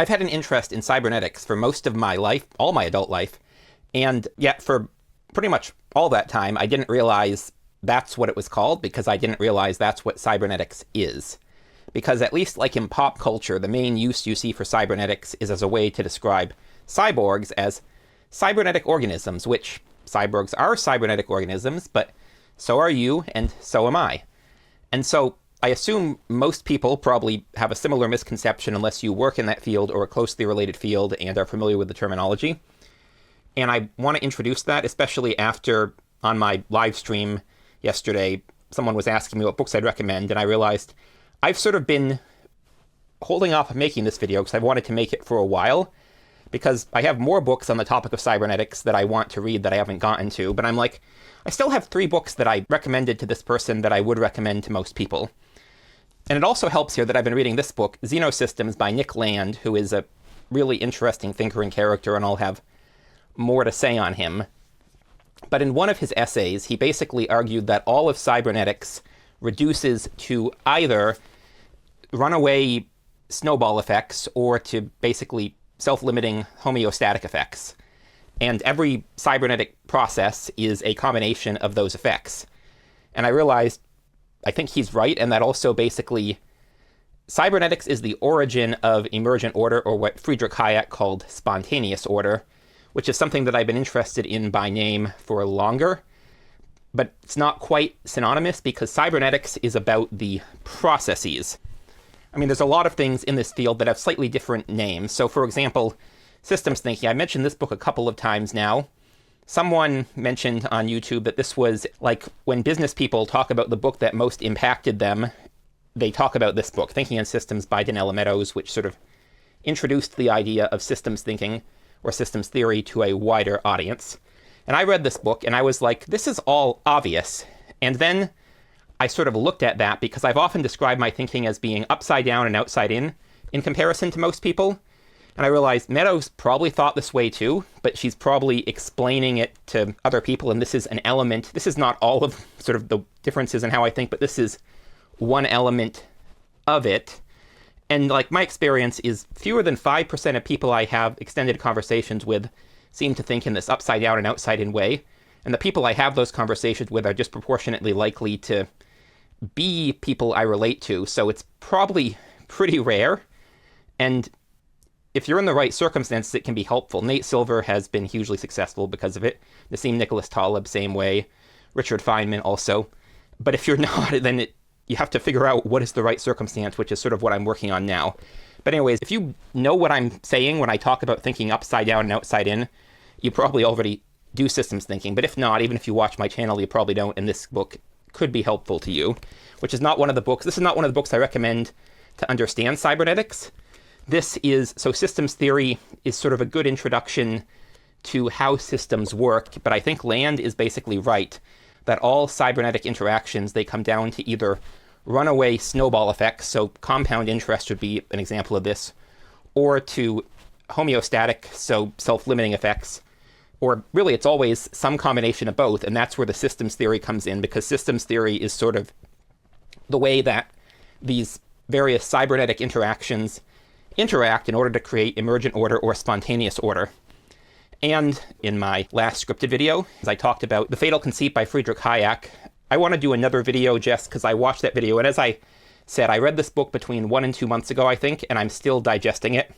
I've had an interest in cybernetics for most of my life, all my adult life, and yet for pretty much all that time, I didn't realize that's what it was called because I didn't realize that's what cybernetics is. Because at least like in pop culture, the main use you see for cybernetics is as a way to describe cyborgs as cybernetic organisms, which cyborgs are cybernetic organisms, but so are you and so am I. And so I assume most people probably have a similar misconception unless you work in that field or a closely related field and are familiar with the terminology. And I want to introduce that, especially after on my live stream yesterday, someone was asking me what books I'd recommend, and I realized I've sort of been holding off making this video because I've wanted to make it for a while, because I have more books on the topic of cybernetics that I want to read that I haven't gotten to, but I'm like, I still have 3 books that I recommended to this person that I would recommend to most people. And it also helps here that I've been reading this book, Xenosystems by Nick Land, who is a really interesting thinker and character, and I'll have more to say on him. But in one of his essays, he basically argued that all of cybernetics reduces to either runaway snowball effects or to basically self-limiting homeostatic effects. And every cybernetic process is a combination of those effects. And I realized, I think he's right, and that also basically cybernetics is the origin of emergent order, or what Friedrich Hayek called spontaneous order, which is something that I've been interested in by name for longer. But it's not quite synonymous because cybernetics is about the processes. I mean, there's a lot of things in this field that have slightly different names. So for example, systems thinking. I mentioned this book a couple of times now. Someone mentioned on YouTube that this was like when business people talk about the book that most impacted them, they talk about this book, Thinking in Systems by Donella Meadows, which sort of introduced the idea of systems thinking or systems theory to a wider audience. And I read this book and I was like, this is all obvious. And then I sort of looked at that because I've often described my thinking as being upside down and outside in comparison to most people. And I realized Meadows probably thought this way too, but she's probably explaining it to other people. And this is an element. This is not all of sort of the differences in how I think, but this is one element of it. And like my experience is fewer than 5% of people I have extended conversations with seem to think in this upside down and outside in way. And the people I have those conversations with are disproportionately likely to be people I relate to. So it's probably pretty rare. And if you're in the right circumstances, it can be helpful. Nate Silver has been hugely successful because of it. Nassim Nicholas Taleb, same way. Richard Feynman also. But if you're not, then you have to figure out what is the right circumstance, which is sort of what I'm working on now. But anyways, if you know what I'm saying when I talk about thinking upside down and outside in, you probably already do systems thinking. But if not, even if you watch my channel, you probably don't, and this book could be helpful to you, which is not one of the books. This is not one of the books I recommend to understand cybernetics. This is, so systems theory is sort of a good introduction to how systems work, but I think Land is basically right, that all cybernetic interactions, they come down to either runaway snowball effects, so compound interest would be an example of this, or to homeostatic, so self-limiting effects, or really it's always some combination of both, and that's where the systems theory comes in, because systems theory is sort of the way that these various cybernetic interactions interact in order to create emergent order or spontaneous order. And in my last scripted video, as I talked about The Fatal Conceit by Friedrich Hayek, I want to do another video just because I watched that video, and as I said, I read this book between 1 and 2 months ago, I think, and I'm still digesting it.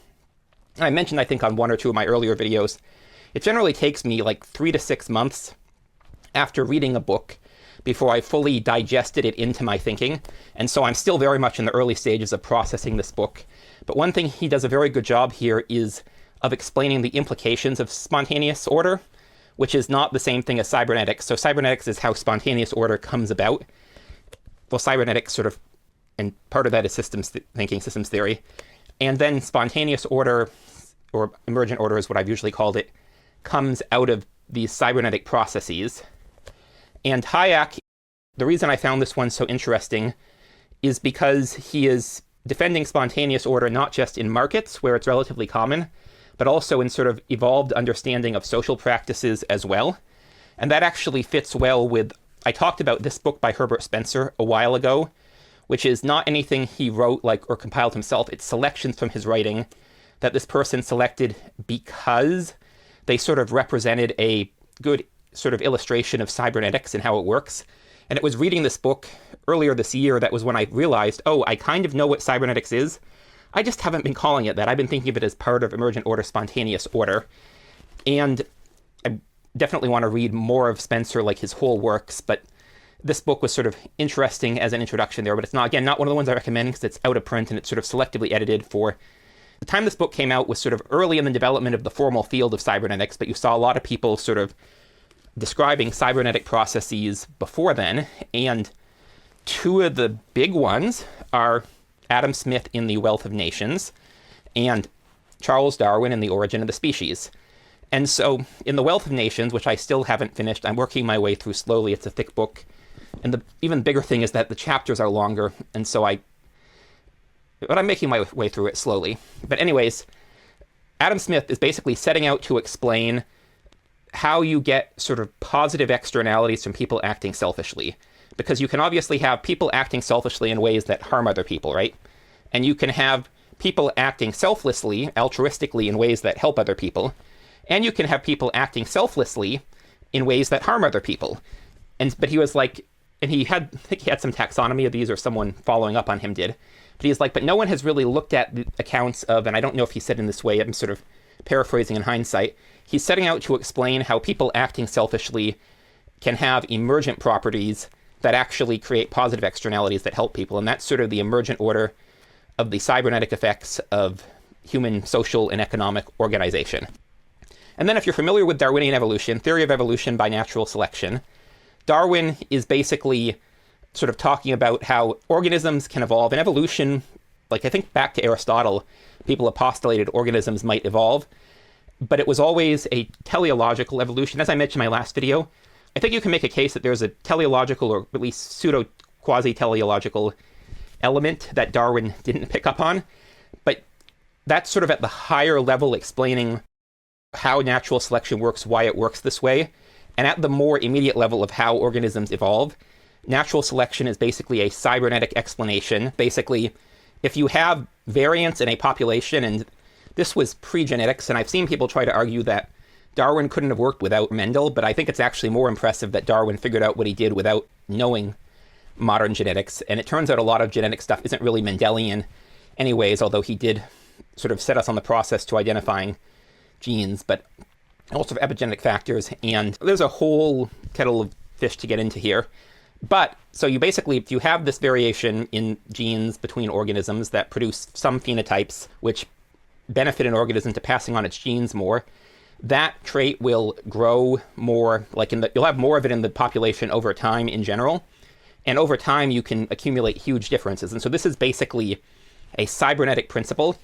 And I mentioned, I think, on 1 or 2 of my earlier videos, it generally takes me like 3 to 6 months after reading a book before I fully digested it into my thinking, and so I'm still very much in the early stages of processing this book. But one thing he does a very good job here is of explaining the implications of spontaneous order, which is not the same thing as cybernetics. So cybernetics is how spontaneous order comes about. Well, cybernetics sort of, and part of that is systems thinking, systems theory. And then spontaneous order, or emergent order is what I've usually called it, comes out of these cybernetic processes. And Hayek, the reason I found this one so interesting is because he is defending spontaneous order not just in markets, where it's relatively common, but also in sort of evolved understanding of social practices as well. And that actually fits well with, I talked about this book by Herbert Spencer a while ago, which is not anything he wrote like or compiled himself. It's selections from his writing that this person selected because they sort of represented a good sort of illustration of cybernetics and how it works. And it was reading this book earlier this year that was when I realized, oh, I kind of know what cybernetics is. I just haven't been calling it that. I've been thinking of it as part of emergent order, spontaneous order. And I definitely want to read more of Spencer, like his whole works, but this book was sort of interesting as an introduction there, but it's not, again, not one of the ones I recommend because it's out of print and it's sort of selectively edited for the time this book came out was sort of early in the development of the formal field of cybernetics, but you saw a lot of people sort of describing cybernetic processes before then. And two of the big ones are Adam Smith in The Wealth of Nations and Charles Darwin in The Origin of the Species. And so in The Wealth of Nations, which I still haven't finished, I'm working my way through slowly. It's a thick book. And the even bigger thing is that the chapters are longer. And so but I'm making my way through it slowly. But anyways, Adam Smith is basically setting out to explain how you get sort of positive externalities from people acting selfishly. Because you can obviously have people acting selfishly in ways that harm other people, right? And you can have people acting selflessly, altruistically in ways that help other people. And you can have people acting selflessly in ways that harm other people. But he was like, and I think he had some taxonomy of these, or someone following up on him did. But he's like, but no one has really looked at the accounts of, and I don't know if he said in this way, I'm sort of paraphrasing in hindsight, he's setting out to explain how people acting selfishly can have emergent properties that actually create positive externalities that help people. And that's sort of the emergent order of the cybernetic effects of human social and economic organization. And then if you're familiar with Darwinian evolution, theory of evolution by natural selection, Darwin is basically sort of talking about how organisms can evolve. In evolution, like I think back to Aristotle, people have postulated organisms might evolve, but it was always a teleological evolution. As I mentioned in my last video, I think you can make a case that there's a teleological or at least pseudo-quasi-teleological element that Darwin didn't pick up on, but that's sort of at the higher level explaining how natural selection works, why it works this way. And at the more immediate level of how organisms evolve, natural selection is basically a cybernetic explanation. Basically, if you have variance in a population, and this was pre-genetics, and I've seen people try to argue that Darwin couldn't have worked without Mendel, but I think it's actually more impressive that Darwin figured out what he did without knowing modern genetics. And it turns out a lot of genetic stuff isn't really Mendelian anyways, although he did sort of set us on the process to identifying genes, but also epigenetic factors. And there's a whole kettle of fish to get into here. But so you basically, if you have this variation in genes between organisms that produce some phenotypes which benefit an organism to passing on its genes more, that trait will grow more, like you'll have more of it in the population over time in general. And over time, you can accumulate huge differences. And so this is basically a cybernetic principle.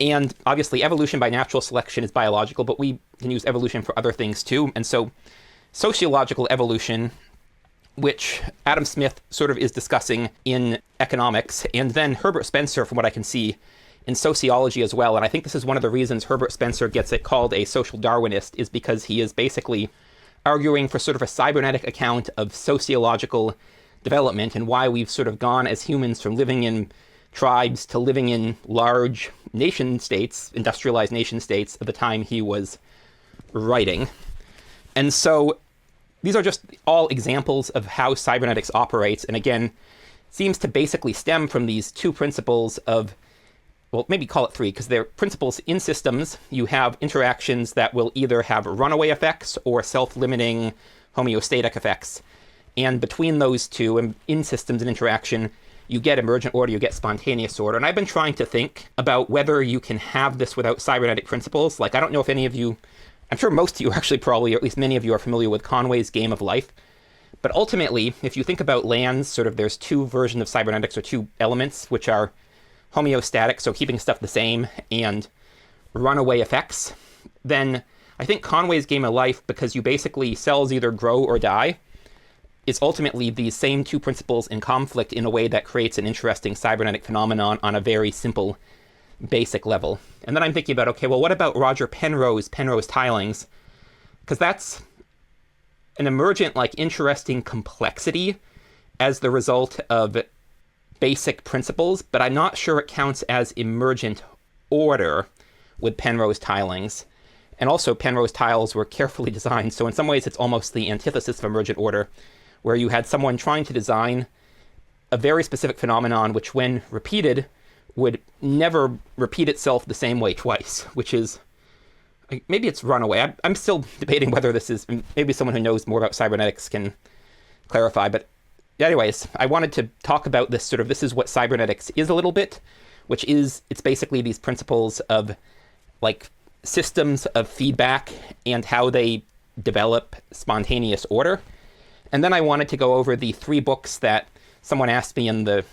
And obviously, evolution by natural selection is biological, but we can use evolution for other things too. And so sociological evolution, which Adam Smith sort of is discussing in economics, and then Herbert Spencer, from what I can see, in sociology as well. And I think this is one of the reasons Herbert Spencer gets it called a social Darwinist, is because he is basically arguing for sort of a cybernetic account of sociological development and why we've sort of gone as humans from living in tribes to living in large nation states, industrialized nation states, at the time he was writing. And so these are just all examples of how cybernetics operates, and again, seems to basically stem from these two principles of, well, maybe call it three, because they're principles in systems. You have interactions that will either have runaway effects or self-limiting homeostatic effects. And between those two, and in systems and interaction, you get emergent order, you get spontaneous order. And I've been trying to think about whether you can have this without cybernetic principles. Like, I don't know if any of you, I'm sure most of you actually probably, or at least many of you are familiar with Conway's Game of Life. But ultimately, if you think about lands, sort of there's two versions of cybernetics, or two elements, which are homeostatic, so keeping stuff the same, and runaway effects. Then I think Conway's Game of Life, because you basically cells either grow or die, is ultimately these same two principles in conflict in a way that creates an interesting cybernetic phenomenon on a very simple, basic level. And then I'm thinking about, okay, well, what about Roger Penrose tilings? Because that's an emergent, like, interesting complexity as the result of basic principles, but I'm not sure it counts as emergent order, with Penrose tilings. And also, Penrose tiles were carefully designed, so in some ways it's almost the antithesis of emergent order, where you had someone trying to design a very specific phenomenon which, when repeated, would never repeat itself the same way twice, which is, maybe it's runaway. I'm still debating whether this is, maybe someone who knows more about cybernetics can clarify, but anyways, I wanted to talk about this sort of, this is what cybernetics is a little bit, which is, it's basically these principles of like systems of feedback and how they develop spontaneous order. And then I wanted to go over the 3 books that someone asked me in the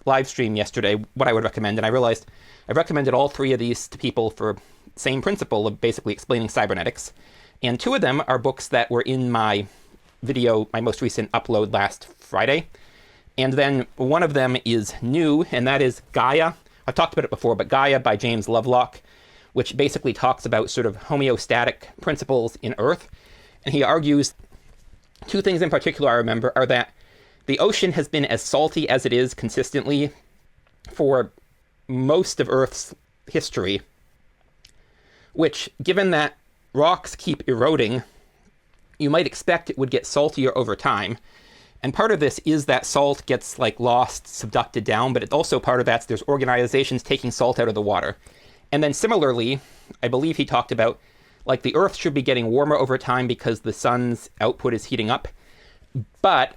live stream yesterday what I would recommend, and I realized I recommended all 3 of these to people for the same principle of basically explaining cybernetics. And 2 of them are books that were in my video, my most recent upload last Friday. And then one of them is new, and that is Gaia. I've talked about it before, but Gaia by James Lovelock, which basically talks about sort of homeostatic principles in Earth. And he argues 2 things in particular I remember are that the ocean has been as salty as it is consistently for most of Earth's history, which, given that rocks keep eroding, you might expect it would get saltier over time. And part of this is that salt gets like lost, subducted down, but it's also part of that there's organizations taking salt out of the water. And then similarly, I believe he talked about like the Earth should be getting warmer over time because the sun's output is heating up. But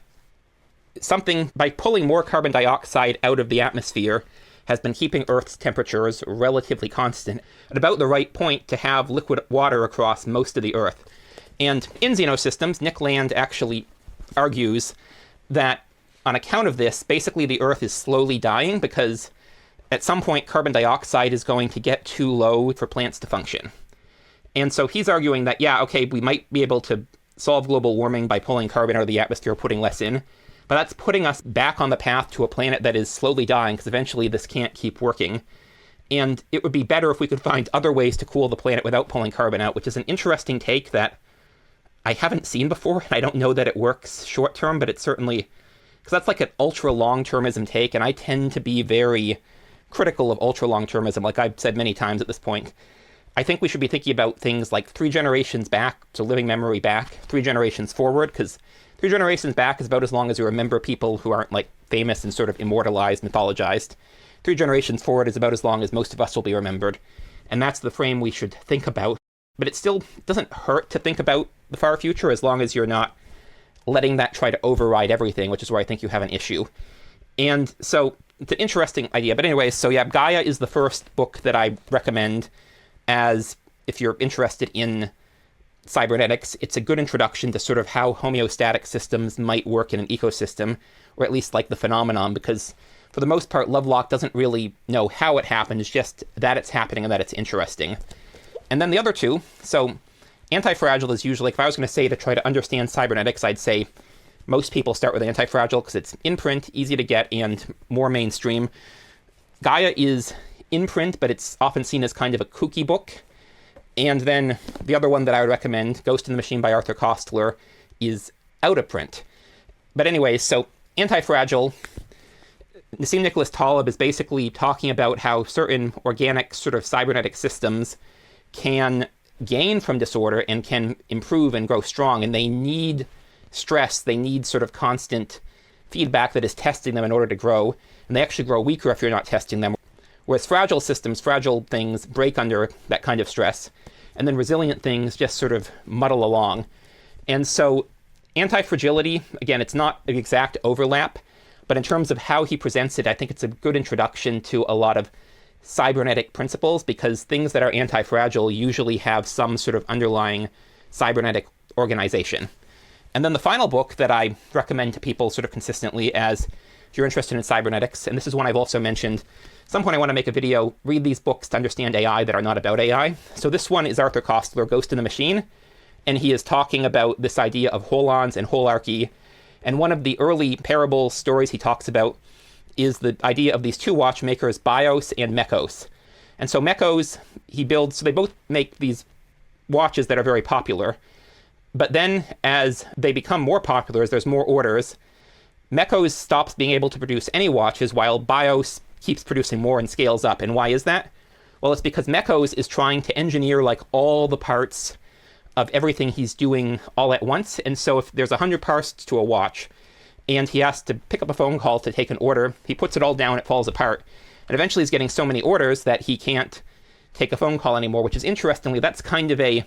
something, by pulling more carbon dioxide out of the atmosphere, has been keeping Earth's temperatures relatively constant at about the right point to have liquid water across most of the Earth. And in xenosystems, Nick Land actually argues that on account of this, basically the Earth is slowly dying because at some point carbon dioxide is going to get too low for plants to function. And so he's arguing that, yeah, okay, we might be able to solve global warming by pulling carbon out of the atmosphere, putting less in, but that's putting us back on the path to a planet that is slowly dying, because eventually this can't keep working. And it would be better if we could find other ways to cool the planet without pulling carbon out, which is an interesting take that I haven't seen before, and I don't know that it works short term, but it's certainly, because that's like an ultra long-termism take, and I tend to be very critical of ultra long-termism, like I've said many times at this point. I think we should be thinking about things like 3 generations back, so living memory back, 3 generations forward, because 3 generations back is about as long as you remember people who aren't like famous and sort of immortalized, mythologized. 3 generations forward is about as long as most of us will be remembered. And that's the frame we should think about. But it still doesn't hurt to think about the far future as long as you're not letting that try to override everything, which is where I think you have an issue. And so it's an interesting idea. But anyways, so yeah, Gaia is the first book that I recommend as if you're interested in cybernetics. It's a good introduction to sort of how homeostatic systems might work in an ecosystem, or at least like the phenomenon, because for the most part, Lovelock doesn't really know how it happens, just that it's happening and that it's interesting. And then the other 2, so Anti-Fragile is usually, if I was going to say to try to understand cybernetics, I'd say most people start with Anti-Fragile because it's in print, easy to get, and more mainstream. Gaia is in print, but it's often seen as kind of a kooky book. And then the other one that I would recommend, Ghost in the Machine by Arthur Koestler, is out of print. But anyway, so Anti-Fragile, Nassim Nicholas Taleb is basically talking about how certain organic sort of cybernetic systems can gain from disorder and can improve and grow strong. And they need stress. They need sort of constant feedback that is testing them in order to grow. And they actually grow weaker if you're not testing them. Whereas fragile systems, fragile things break under that kind of stress. And then resilient things just sort of muddle along. And so anti-fragility, again, it's not an exact overlap, but in terms of how he presents it, I think it's a good introduction to a lot of cybernetic principles, because things that are anti-fragile usually have some sort of underlying cybernetic organization. And then the final book that I recommend to people sort of consistently, as if you're interested in cybernetics, and this is one I've also mentioned, at some point I want to make a video, read these books to understand AI that are not about AI. So this one is Arthur Koestler, Ghost in the Machine, and he is talking about this idea of holons and holarchy. And one of the early parable stories he talks about is the idea of these 2 watchmakers, Bios and Mechos. And so Mechos, he builds, so they both make these watches that are very popular. But then as they become more popular, as there's more orders, Mechos stops being able to produce any watches while Bios keeps producing more and scales up. And why is that? Well, it's because Mechos is trying to engineer like all the parts of everything he's doing all at once. And so if there's 100 parts to a watch and he has to pick up a phone call to take an order, he puts it all down, it falls apart. And eventually he's getting so many orders that he can't take a phone call anymore, which is interestingly, that's kind of a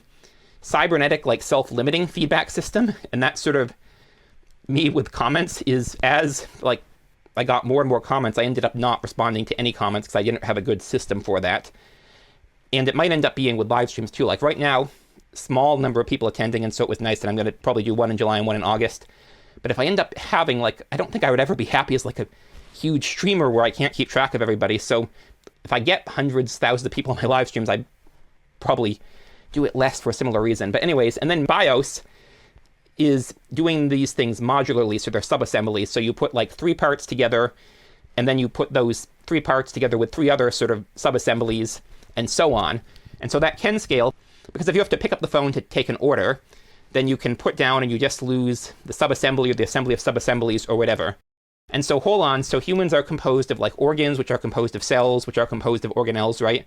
cybernetic, like self-limiting feedback system. And that sort of me with comments is as like I got more and more comments, I ended up not responding to any comments because I didn't have a good system for that. And it might end up being with live streams too. Like right now, small number of people attending, and so it was nice, and I'm going to probably do one in July and one in August. But if I end up having, like, I don't think I would ever be happy as like a huge streamer where I can't keep track of everybody. So if I get hundreds, thousands of people on my live streams, I'd probably do it less for a similar reason. But anyways, and then BIOS is doing these things modularly, so they're sub-assemblies. So you put like 3 parts together, and then you put those 3 parts together with 3 other sort of sub-assemblies, and so on. And so that can scale, because if you have to pick up the phone to take an order, then you can put down and you just lose the sub-assembly or the assembly of sub-assemblies or whatever. And so so humans are composed of like organs, which are composed of cells, which are composed of organelles, right?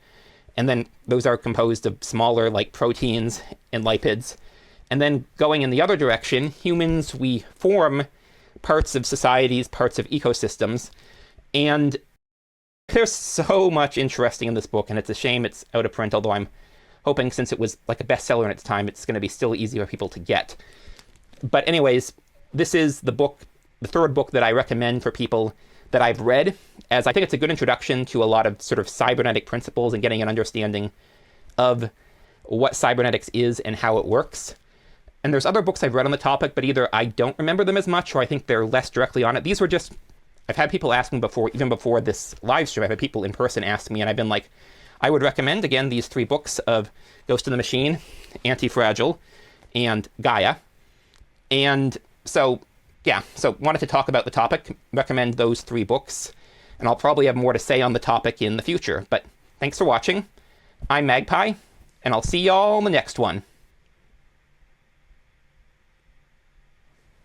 And then those are composed of smaller like proteins and lipids. And then going in the other direction, humans, we form parts of societies, parts of ecosystems. And there's so much interesting in this book, and it's a shame it's out of print, although I'm hoping since it was like a bestseller in its time, it's going to be still easy for people to get. But anyways, this is the book, the 3rd book that I recommend for people that I've read, as I think it's a good introduction to a lot of sort of cybernetic principles and getting an understanding of what cybernetics is and how it works. And there's other books I've read on the topic, but either I don't remember them as much, or I think they're less directly on it. These were just, I've had people ask me before, even before this live stream, I've had people in person ask me, and I've been like, I would recommend, again, these 3 books of Ghost in the Machine, Anti-Fragile, and Gaia. And so, yeah, so wanted to talk about the topic, recommend those 3 books, and I'll probably have more to say on the topic in the future. But thanks for watching. I'm Magpie, and I'll see y'all in the next one.